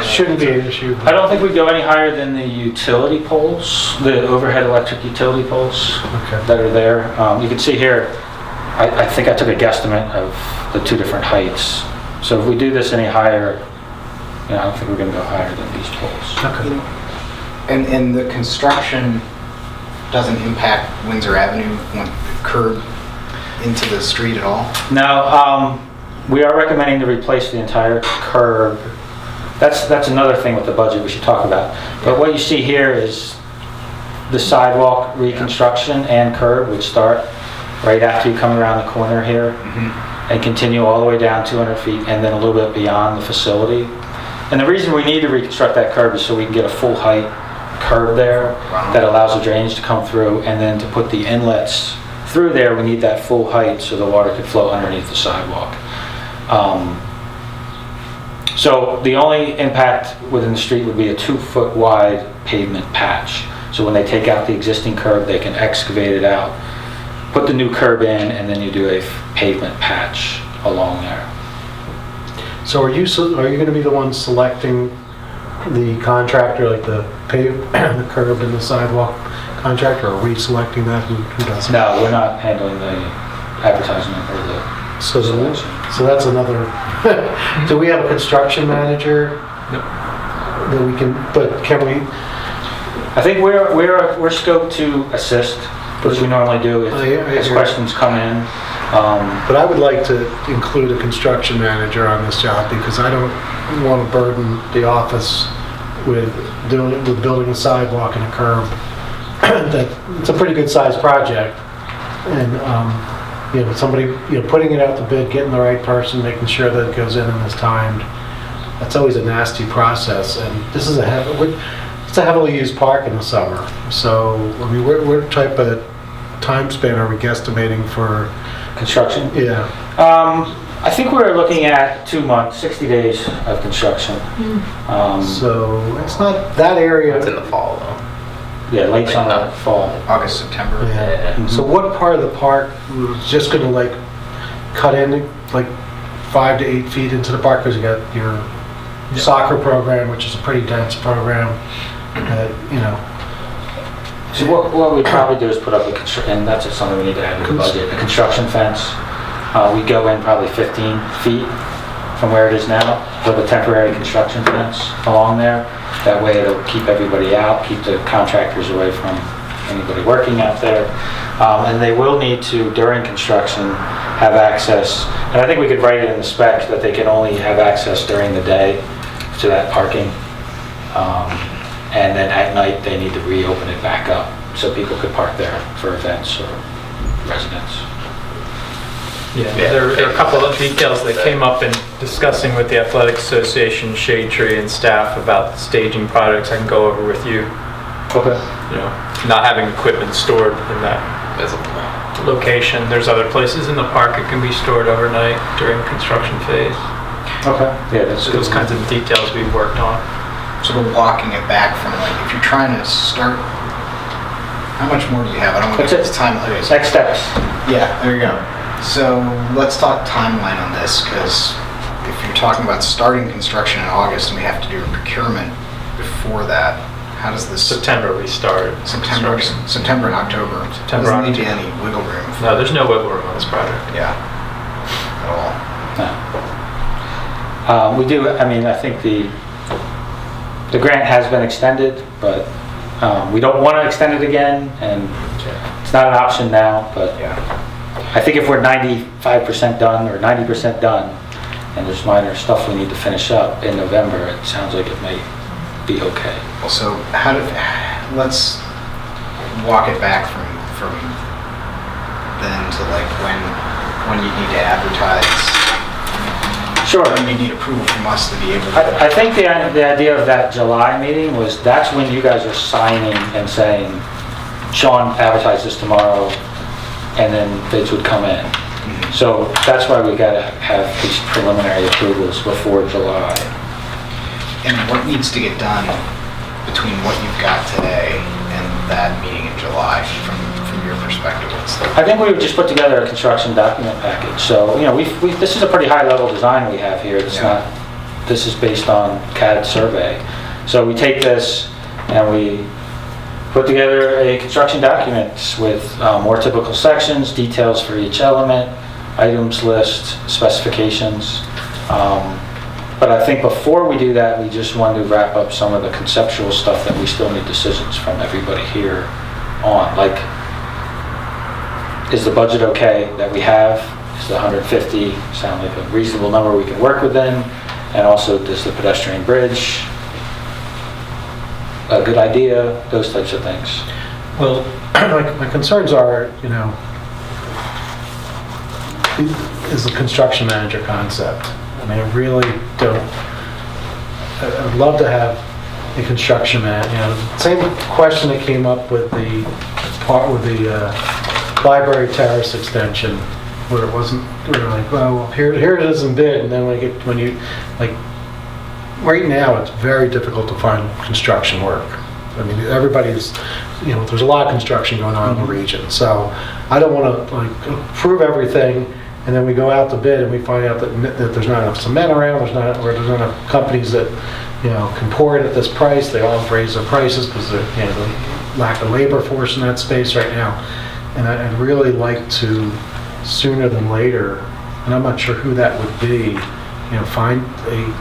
Shouldn't be an issue. I don't think we go any higher than the utility poles, the overhead electric utility poles that are there. You can see here, I think I took a guesstimate of the 2 different heights. So if we do this any higher, I don't think we're going to go higher than these poles. Okay. And the construction doesn't impact Windsor Avenue when curb into the street at all? Now, we are recommending to replace the entire curb. That's another thing with the budget we should talk about. But what you see here is the sidewalk reconstruction and curb would start right after you come around the corner here and continue all the way down 200 feet and then a little bit beyond the facility. And the reason we need to reconstruct that curb is so we can get a full height curb there that allows the drainage to come through, and then to put the inlets through there we need that full height so the water could flow underneath the sidewalk. So the only impact within the street would be a 2-foot wide pavement patch. So when they take out the existing curb, they can excavate it out, put the new curb in, and then you do a pavement patch along there. So are you going to be the one selecting the contractor, like the the curb and the sidewalk contractor, or are we selecting that? Who does it? No, we're not handling the advertisement or the selection. So that's another, do we have a construction manager? That we can, but can we, I think we're scoped to assist, which we normally do as questions come in. but I would like to include a construction manager on this job because I don't want to burden the office with building a sidewalk and a curb. It's a pretty good sized project. And, somebody, putting it out to bid, getting the right person, making sure that it goes in and is timed. That's always a nasty process. And this is it's a heavily used park in the summer. So, I mean, what type of time span are we guesstimating for? Construction? Yeah. I think we're looking at 2 months, 60 days of construction. So it's not that area. It's in the fall though. Yeah, late summer, fall. August, September. Yeah. So what part of the park is just going to cut in 5 to 8 feet into the park? Because you got your soccer program, which is a pretty dense program. So what we'd probably do is put up and that's just something we need to add to the budget, a construction fence. We go in probably 15 feet from where it is now, with a temporary construction fence along there. That way it'll keep everybody out, keep the contractors away from anybody working out there. And they will need to, during construction, have access, and I think we could write it in the specs that they can only have access during the day to that parking. And then at night, they need to reopen it back up so people could park there for events or residents. Yeah, there are a couple of details that came up in discussing with the Athletic Association, Shade Tree, and staff about the staging products. I can go over with you. Okay. Not having equipment stored in that location. There's other places in the park it can be stored overnight during construction phase. Okay. Yeah, that's So good. those kinds of details we've worked on. So we're walking it back from if you're trying to start, how much more do you have? I don't want to get this time. Okay, so, Next steps. yeah, there you go. So let's talk timeline on this, because if you're talking about starting construction in August and we have to do a procurement before that, how does this... September we started. September and October. September, Doesn't leave you any wiggle room. No, there's no wiggle room on this project. Yeah, at all. We do, I think the grant has been extended, but we don't want to extend it again, and it's not an option now, but Yeah. I think if we're 95% done or 90% done, and there's minor stuff we need to finish up in November, it sounds like it may be okay. Well, so let's walk it back from then to when you need to advertise. Sure. When you need approval from us to be able to... I think the idea of that July meeting was that's when you guys are signing and saying, Sean advertised this tomorrow, and then bids would come in. So that's why we gotta have these preliminary approvals before July. And what needs to get done between what you've got today and that meeting in July from your perspective? I think we would just put together a construction document package. So, this is a pretty high level design we have here. This is based on CAD survey. So we take this and we put together a construction document with more typical sections, details for each element, items list, specifications. But I think before we do that, we just want to wrap up some of the conceptual stuff that we still need decisions from everybody here on. Is the budget okay that we have? Is the 150 sound like a reasonable number we can work within? And also, does the pedestrian bridge a good idea? Those types of things. Well, my concerns are, is the construction manager concept. I really don't. I'd love to have a construction manager. Same question that came up with the library terrace extension, where it wasn't. We were like, well, here it is in bid, and then when you right now, it's very difficult to find construction work. I mean, everybody's, there's a lot of construction going on in the region. So I don't want to approve everything, and then we go out to bid and we find out that there's not enough cement around, there's not enough companies that, can pour it at this price. They all raise their prices because the lack of labor force in that space right now. And I'd really like to, sooner than later, and I'm not sure who that would be, find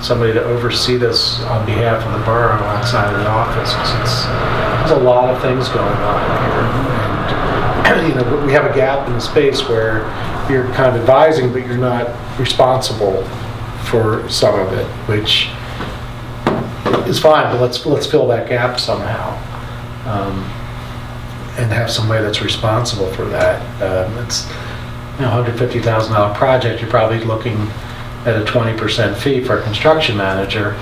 somebody to oversee this on behalf of the borough outside of the office, because there's a lot of things going on here. And, we have a gap in the space where you're kind of advising, but you're not responsible for some of it, which is fine, but let's fill that gap somehow. And have somebody that's responsible for that. It's $150,000 project. You're probably looking at a 20% fee for a construction manager,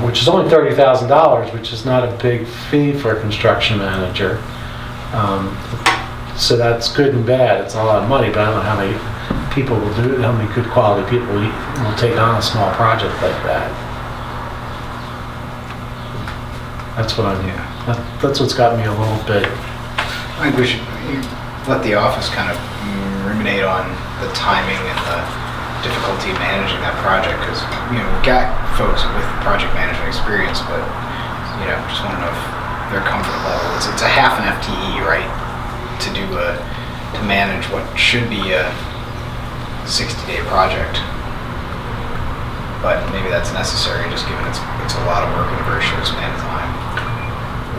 which is only $30,000, which is not a big fee for a construction manager. So that's good and bad. It's a lot of money, but I don't know how many people will do it, how many good quality people will take on a small project like that. That's what that's what's got me a little bit. I think we should let the office kind of ruminate on the timing and the difficulty of managing that project, because we've got folks with project management experience, but just want to know if their comfort level is. It's a half an FTE, right, to manage what should be a 60-day project, but maybe that's necessary, just given it's a lot of work in a very short span of time.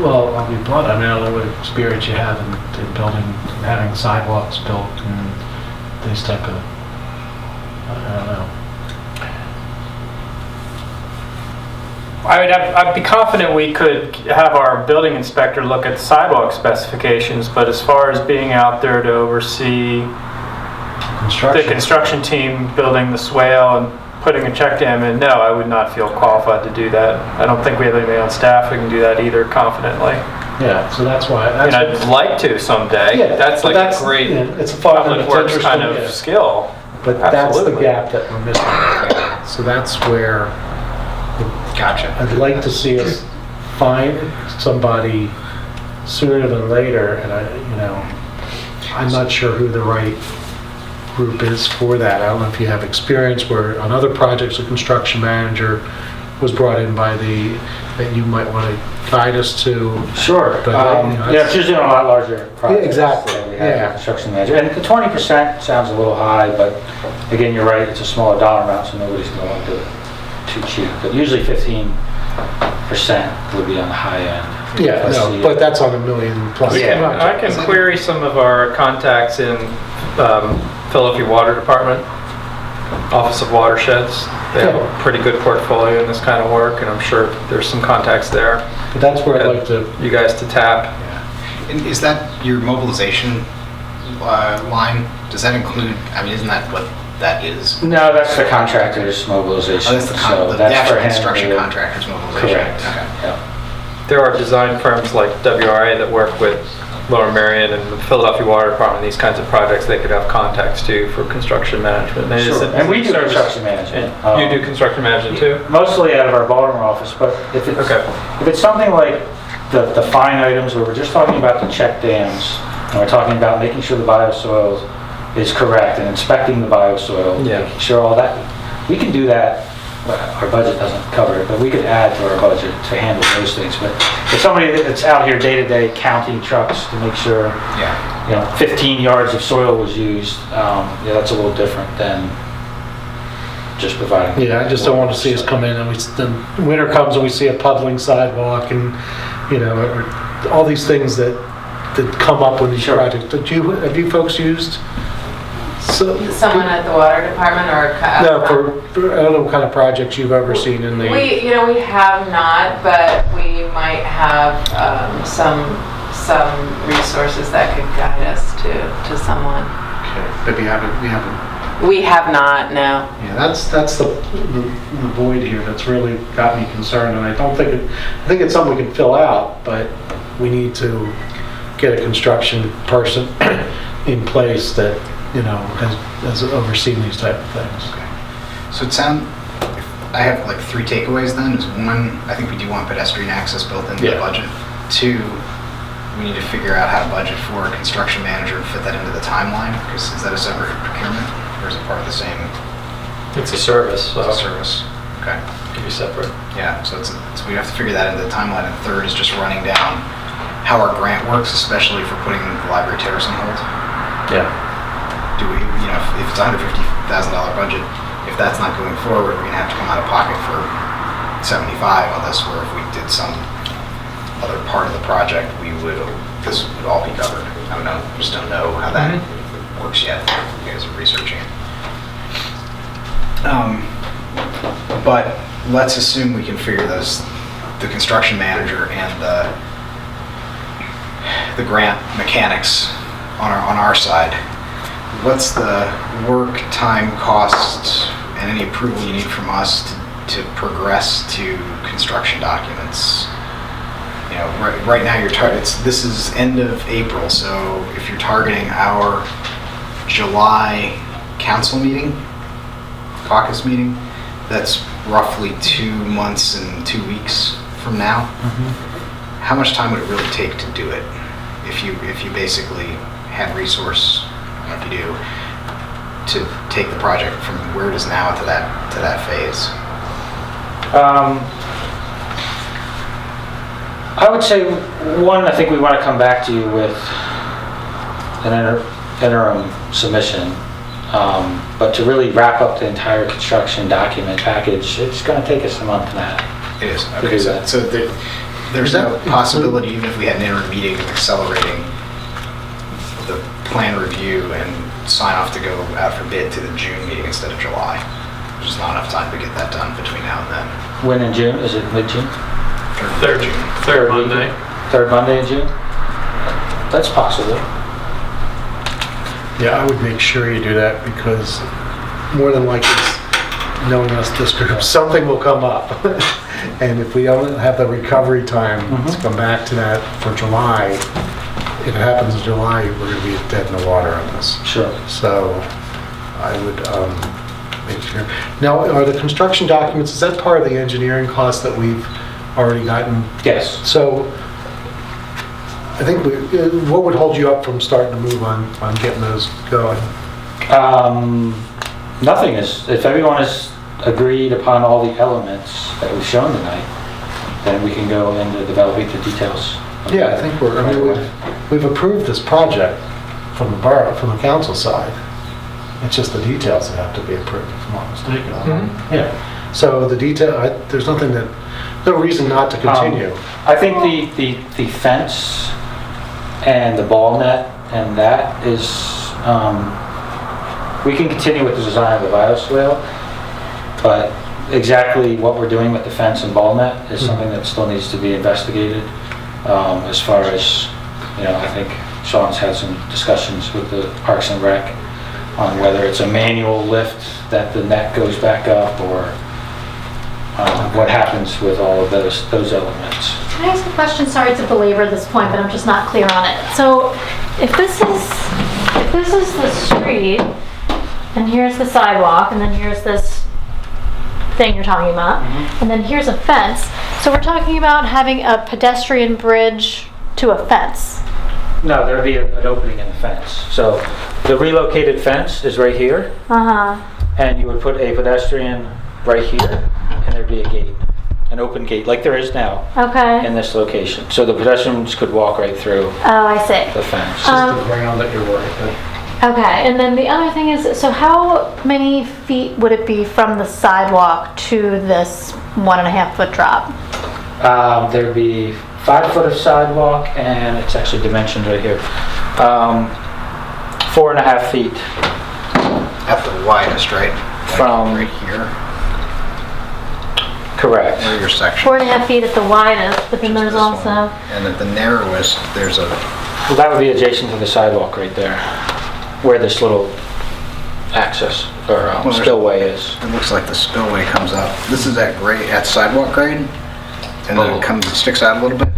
Well, I'll be blunt. I mean, I don't know what experience you have in building, having sidewalks built and these type of, I don't know. I'd be confident we could have our building inspector look at sidewalk specifications, but as far as being out there to oversee the construction team building the swale and putting a check dam in, no, I would not feel qualified to do that. I don't think we have anybody on staff who can do that either confidently. Yeah, so that's why. And I'd like to someday. Yeah, that's like a great it's a fun, public works kind of skill. But Absolutely. That's the gap that we're missing. So that's where Gotcha. I'd like to see us find somebody sooner than later, and I'm not sure who the right group is for that. I don't know if you have experience where on other projects a construction manager was brought in by that you might want to guide us to. Sure. But, It's usually on a lot larger projects. Yeah, exactly. So we have a construction manager. And the 20% sounds a little high, but again, you're right, it's a smaller dollar amount, so nobody's going to want to do it too cheap. But usually 15% would be on the high end. Yeah, no, but that's on $1 million plus. I can query some of our contacts in Philadelphia Water Department, Office of Watersheds. They have a pretty good portfolio in this kind of work, and I'm sure there's some contacts there. But that's where I'd like to. You guys to tap. Yeah. And is that your mobilization line? Does that include? I mean, isn't that what that is? No, that's the contractor's mobilization. Oh, that's the actual construction contractor's mobilization. Correct. Okay. Yeah. There are design firms like WRA that work with Lower Merion and the Philadelphia Water Department, these kinds of projects they could have contacts to for construction management. Sure. And we do construction management. You do construction management too? Mostly out of our Baltimore office, but if it's something like the fine items where we're just talking about the check dams, and we're talking about making sure the bioswale is correct and inspecting the bioswale, making sure all that, we can do that. Our budget doesn't cover it, but we could add to our budget to handle those things. But if somebody that's out here day to day counting trucks to make sure 15 yards of soil was used, that's a little different than just providing. Yeah, I just don't want to see us come in and then winter comes and we see a puddling sidewalk and or all these things that come up with these projects. Have you folks used? Someone at the water department or no, for I don't know what kind of projects you've ever seen in the. We have not, but we might have some resources that could guide us to someone. Okay, but we haven't. We have not, no. Yeah, that's the void here that's really got me concerned, and I think it's something we can fill out, but we need to get a construction person in place that has overseen these type of things. Okay. So I have like 3 takeaways then. Is one, I think we do want pedestrian access built into the budget. 2, we need to figure out how to budget for a construction manager and fit that into the timeline, because is that a separate procurement or is it part of the same? It's a service, so It's a service. Okay. it can be separate. Yeah, so we have to figure that into the timeline. And third is just running down how our grant works, especially for putting the library terrace on hold. Yeah. Do we, if it's a $150,000 budget, if that's not going forward, we're gonna have to come out of pocket for 75 on this, where if we did some other part of the project, this would all be covered. I don't know, just don't know how that works yet. You guys are researching it. But let's assume we can figure the construction manager and the grant mechanics on our side. What's the work, time, cost, and any approval you need from us to progress to construction documents? Right now this is end of April, so if you're targeting our July council meeting, caucus meeting, that's roughly 2 months and 2 weeks from now. How much time would it really take to do it? If you basically had resource, I don't know if you do, to take the project from where it is now to that phase? I would say, one, I think we want to come back to you with an interim submission. But to really wrap up the entire construction document package, it's going to take us a month and a half. It is. To Okay, do that. so there's no possibility, even if we had an interim meeting, of accelerating the plan review and sign off to go out for bid to the June meeting instead of July. There's just not enough time to get that done between now and then. When in June? Is it mid-June? Third Monday. Third Monday in June? That's possible. Yeah, I would make sure you do that, because more than likely, knowing us, this group, something will come up. And if we don't have the recovery time to come back to that for July, if it happens in July, we're going to be dead in the water on this. Sure. So I would make sure. Now, are the construction documents, is that part of the engineering costs that we've already gotten? Yes. So I think what would hold you up from starting to move on getting those going? Nothing is, if everyone has agreed upon all the elements that we've shown tonight, then we can go into developing the details. Yeah, I think we've approved this project from the borough, from the council side. It's just the details that have to be approved, if I'm not mistaken. Yeah. So the detail, there's no reason not to continue. I think the fence and the ball net, and that is, we can continue with the design of the bioswale, but exactly what we're doing with the fence and ball net is something that still needs to be investigated. As far as, I think Sean's had some discussions with the Parks and Rec on whether it's a manual lift that the net goes back up, or what happens with all of those elements. Can I ask a question? Sorry to belabor this point, but I'm just not clear on it. So if this is the street, and here's the sidewalk, and then here's this thing you're talking about, and then here's a fence. So we're talking about having a pedestrian bridge to a fence. No, there'd be an opening in the fence. So the relocated fence is right here, and you would put a pedestrian right here, and there'd be a gate, an open gate, like there is now in this location. So the pedestrians could walk right through I see. the fence. Just the ground that you're worried about. Okay, and then the other thing is, so how many feet would it be from the sidewalk to this 1.5 foot drop? There'd be 5 foot of sidewalk, and it's actually dimensioned right here. 4.5 feet. At the widest, right? From right here, correct. where your section. 4.5 feet at the widest, but then there's This one. also, And at the narrowest, there's a, Well, that would be adjacent to the sidewalk right there, where this little access or there's- spillway is. it looks like the spillway comes up. This is at sidewalk grade, and then it sticks out a little bit.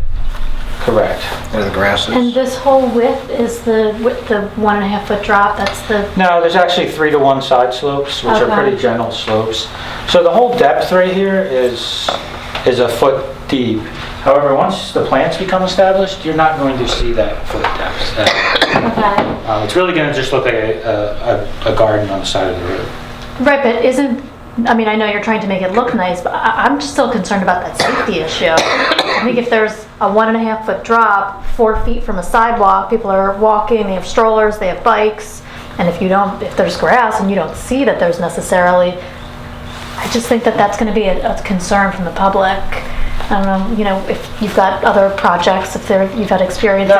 Correct. Where the grass And is. this whole width is the 1.5 foot drop, that's the, No, there's actually 3-to-1 side slopes, which are Okay. pretty gentle slopes. So the whole depth right here is a foot deep. However, once the plants become established, you're not going to see that foot depth. okay. It's really going to just look like a garden on the side of the road. Right, but isn't, I mean, I know you're trying to make it look nice, but I'm just still concerned about that safety issue. I think if there's a 1.5 foot drop, 4 feet from a sidewalk, people are walking, they have strollers, they have bikes, and if there's grass and you don't see that there's necessarily, I just think that that's going to be a concern from the public. I don't know, if you've got other projects, you've had experience. No,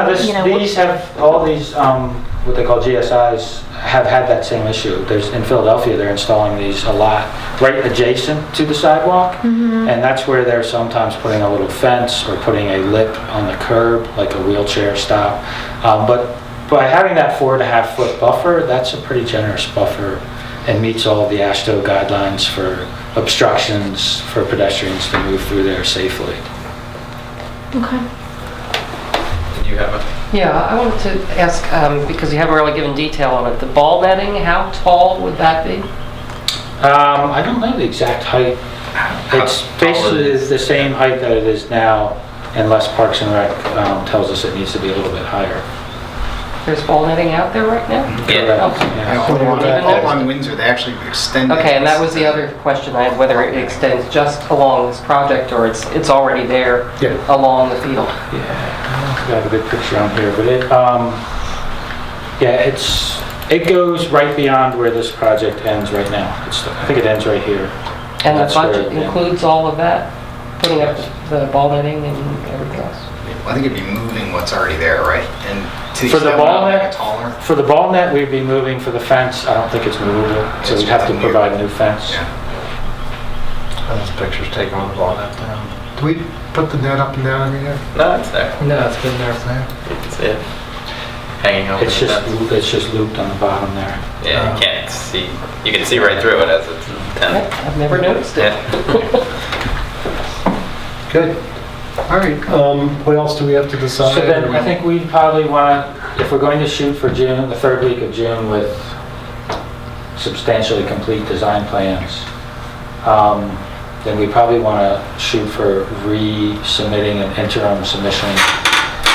all these, what they call GSIs, have had that same issue. In Philadelphia, they're installing these a lot right adjacent to the sidewalk, and that's where they're sometimes putting a little fence or putting a lip on the curb, like a wheelchair stop. But by having that 4.5 foot buffer, that's a pretty generous buffer and meets all of the AASHTO guidelines for obstructions for pedestrians to move through there safely. Okay. Did you have a? Yeah, I wanted to ask, because you haven't really given detail on it, the ball netting, how tall would that be? I don't know the exact height. It's basically the same height that it is now, unless Parks and Rec tells us it needs to be a little bit higher. There's ball netting out there right now? Correct. Okay. Yeah. All along Windsor, they actually extended. Okay, and that was the other question I had, whether it extends just along this project or it's already there along the field. Yeah, I don't think I have a good picture on here, but it goes right beyond where this project ends right now. I think it ends right here. And the That's where budget it ends. includes all of that? Putting up the ball netting and everything else? I think it'd be moving what's already there, right? And to For the extent ball we make net? it taller. For the ball net, we'd be moving. For the fence, I don't think it's movable, so we'd have to provide a new fence. Yeah. Those pictures taken on the ball net down. Do we put the net up and down every year? No, it's there. No, it's been there. You can see it hanging over It's the fence. just looped on the bottom there. Yeah, you can't see. You can see right through it as it's intended. I've never noticed it. Good. All right, what else do we have to decide? So then I think we probably want to, if we're going to shoot for June, the third week of June with substantially complete design plans, then we probably want to shoot for resubmitting an interim submission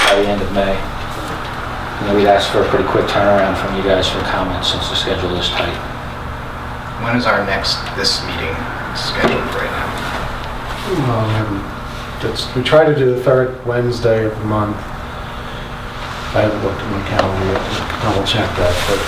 by the end of May. And then we'd ask for a pretty quick turnaround from you guys for comments since the schedule is tight. When is this meeting scheduled right now? Well, we try to do the third Wednesday of the month. I haven't looked at my calendar yet, to double check that, but